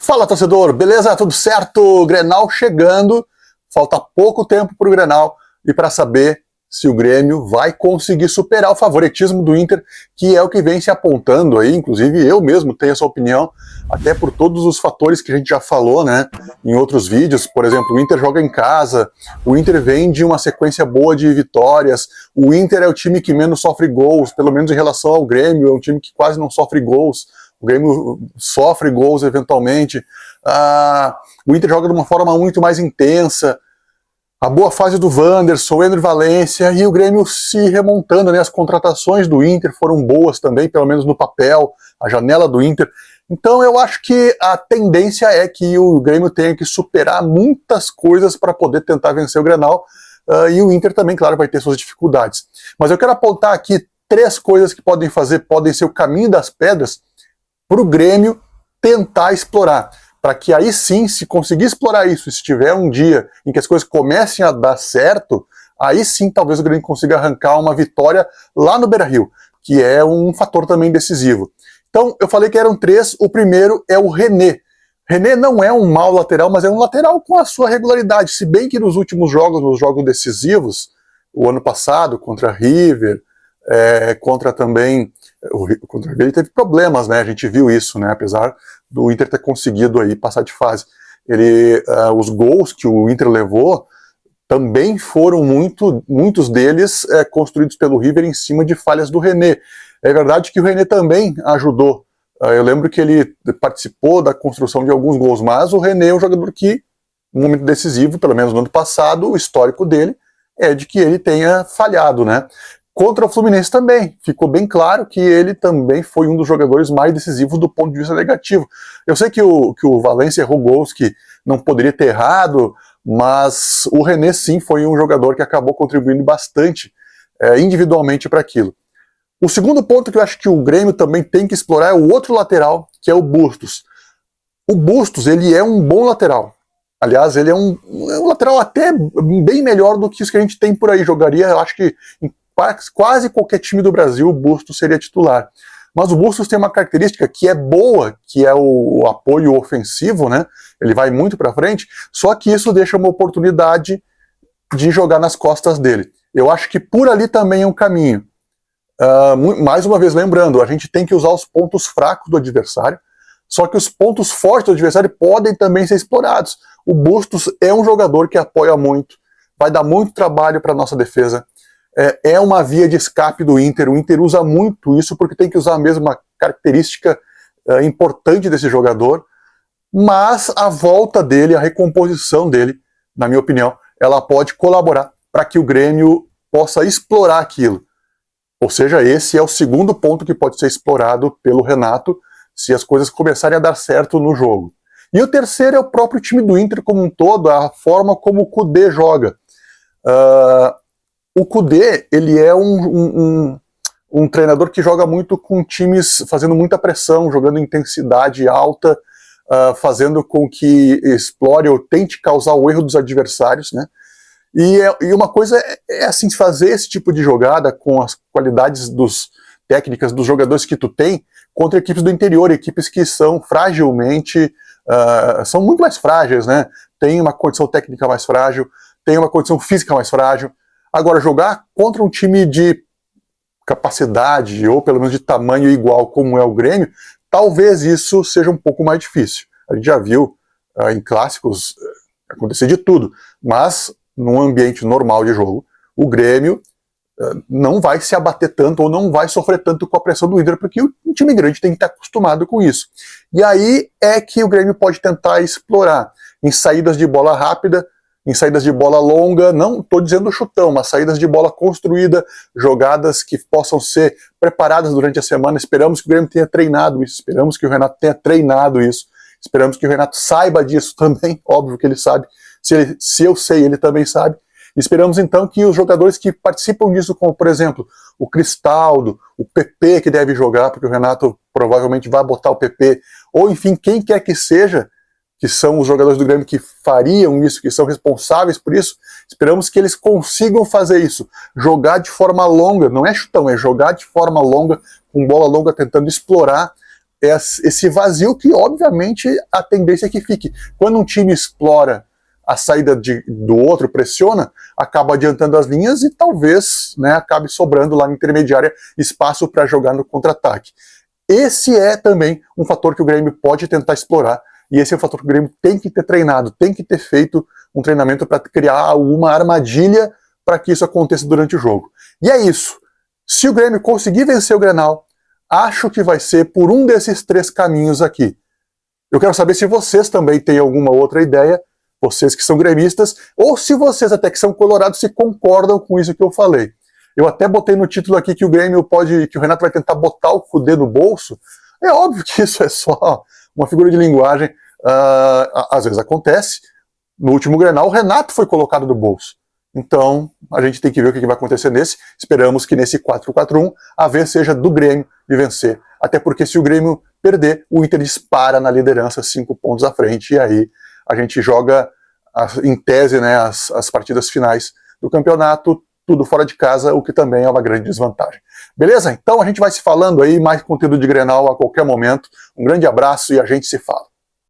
Fala, torcedor, beleza? Tudo certo? Grenal chegando, falta pouco tempo para o Grenal e para saber se o Grêmio vai conseguir superar o favoritismo do Inter, que é o que vem se apontando aí, inclusive eu mesmo tenho essa opinião, até por todos os fatores que a gente já falou, né, em outros vídeos. Por exemplo, o Inter joga em casa, o Inter vem de uma sequência boa de vitórias, o Inter é o time que menos sofre gols, pelo menos em relação ao Grêmio, é um time que quase não sofre gols. O Grêmio sofre gols eventualmente, o Inter joga de uma forma muito mais intensa, a boa fase do Wanderson, o Ener Valencia e o Grêmio se remontando, né? As contratações do Inter foram boas também, pelo menos no papel, a janela do Inter. Então eu acho que a tendência é que o Grêmio tenha que superar muitas coisas para poder tentar vencer o Grenal, e o Inter também, claro, vai ter suas dificuldades. Mas eu quero apontar aqui 3 coisas que podem ser o caminho das pedras para o Grêmio tentar explorar, para que aí sim, se conseguir explorar isso, se tiver um dia em que as coisas comecem a dar certo, aí sim talvez o Grêmio consiga arrancar uma vitória lá no Beira-Rio, que é um fator também decisivo. Então, eu falei que eram 3, o primeiro é o René. René não é um mau lateral, mas é um lateral com a sua regularidade, se bem que nos últimos jogos, nos jogos decisivos, o ano passado, contra River, contra também... Contra ele teve problemas, né? A gente viu isso, né? Apesar do Inter ter conseguido aí passar de fase. Os gols que o Inter levou também foram muitos deles construídos pelo River em cima de falhas do René. É verdade que o René também ajudou. Eu lembro que ele participou da construção de alguns gols, mas o René é um jogador que, no momento decisivo, pelo menos no ano passado, o histórico dele é de que ele tenha falhado, né? Contra o Fluminense também, ficou bem claro que ele também foi um dos jogadores mais decisivos do ponto de vista negativo. Eu sei que o Valencia errou gols que não poderia ter errado, mas o René sim foi um jogador que acabou contribuindo bastante individualmente para aquilo. O segundo ponto que eu acho que o Grêmio também tem que explorar é o outro lateral, que é o Bustos. O Bustos, ele é um bom lateral. Aliás, ele é um lateral até bem melhor do que os que a gente tem por aí. Jogaria, eu acho que em quase qualquer time do Brasil, o Bustos seria titular. Mas o Bustos tem uma característica que é boa, que é o apoio ofensivo, né? Ele vai muito para frente, só que isso deixa uma oportunidade de jogar nas costas dele. Eu acho que por ali também é um caminho. Mais uma vez lembrando, a gente tem que usar os pontos fracos do adversário, só que os pontos fortes do adversário podem também ser explorados. O Bustos é um jogador que apoia muito, vai dar muito trabalho para a nossa defesa. É uma via de escape do Inter. O Inter usa muito isso porque tem que usar a mesma característica importante desse jogador, mas a volta dele, a recomposição dele, na minha opinião, ela pode colaborar para que o Grêmio possa explorar aquilo. Ou seja, esse é o segundo ponto que pode ser explorado pelo Renato se as coisas começarem a dar certo no jogo. E o terceiro é o próprio time do Inter como um todo, a forma como o Kudê joga. O Kudê, ele é um treinador que joga muito com times fazendo muita pressão, jogando intensidade alta, fazendo com que explore ou tente causar o erro dos adversários, né? E uma coisa é assim, fazer esse tipo de jogada com as qualidades técnicas dos jogadores que tu tem contra equipes do interior, equipes que são são muito mais frágeis, né? Tem uma condição técnica mais frágil, tem uma condição física mais frágil. Agora, jogar contra um time de capacidade, ou pelo menos de tamanho igual como é o Grêmio, talvez isso seja um pouco mais difícil. A gente já viu em clássicos acontecer de tudo, mas num ambiente normal de jogo, o Grêmio não vai se abater tanto ou não vai sofrer tanto com a pressão do Inter, porque um time grande tem que estar acostumado com isso. E aí é que o Grêmio pode tentar explorar em saídas de bola rápida, em saídas de bola longa, não estou dizendo chutão, mas saídas de bola construída, jogadas que possam ser preparadas durante a semana. Esperamos que o Grêmio tenha treinado isso, esperamos que o Renato tenha treinado isso, esperamos que o Renato saiba disso também, óbvio que ele sabe, se eu sei, ele também sabe. Esperamos então que os jogadores que participam disso, como por exemplo, o Cristaldo, o PP que deve jogar, porque o Renato provavelmente vai botar o PP, ou enfim, quem quer que seja, que são os jogadores do Grêmio que fariam isso, que são responsáveis por isso, esperamos que eles consigam fazer isso, jogar de forma longa, não é chutão, é jogar de forma longa, com bola longa, tentando explorar esse vazio que, obviamente, a tendência é que fique. Quando um time explora a saída do outro, pressiona, acaba adiantando as linhas e talvez, né, acabe sobrando lá na intermediária espaço para jogar no contra-ataque. Esse é também um fator que o Grêmio pode tentar explorar, e esse é um fator que o Grêmio tem que ter treinado, tem que ter feito um treinamento para criar alguma armadilha para que isso aconteça durante o jogo. E é isso. Se o Grêmio conseguir vencer o Grenal, acho que vai ser por um desses 3 caminhos aqui. Eu quero saber se vocês também têm alguma outra ideia, vocês que são gremistas, ou se vocês até que são colorados se concordam com isso que eu falei. Eu até botei no título aqui que o Grêmio que o Renato vai tentar botar o Cudê no bolso. É óbvio que isso é só uma figura de linguagem, às vezes acontece. No último Grenal, o Renato foi colocado no bolso. Então, a gente tem que ver o que vai acontecer nesse. Esperamos que nesse 4-4-1 a vez seja do Grêmio de vencer. Até porque se o Grêmio perder, o Inter dispara na liderança 5 pontos à frente. E aí a gente joga, em tese, né, as partidas finais do campeonato, tudo fora de casa, o que também é uma grande desvantagem. Beleza? Então a gente vai se falando aí, mais conteúdo de Grenal a qualquer momento. Um grande abraço e a gente se fala.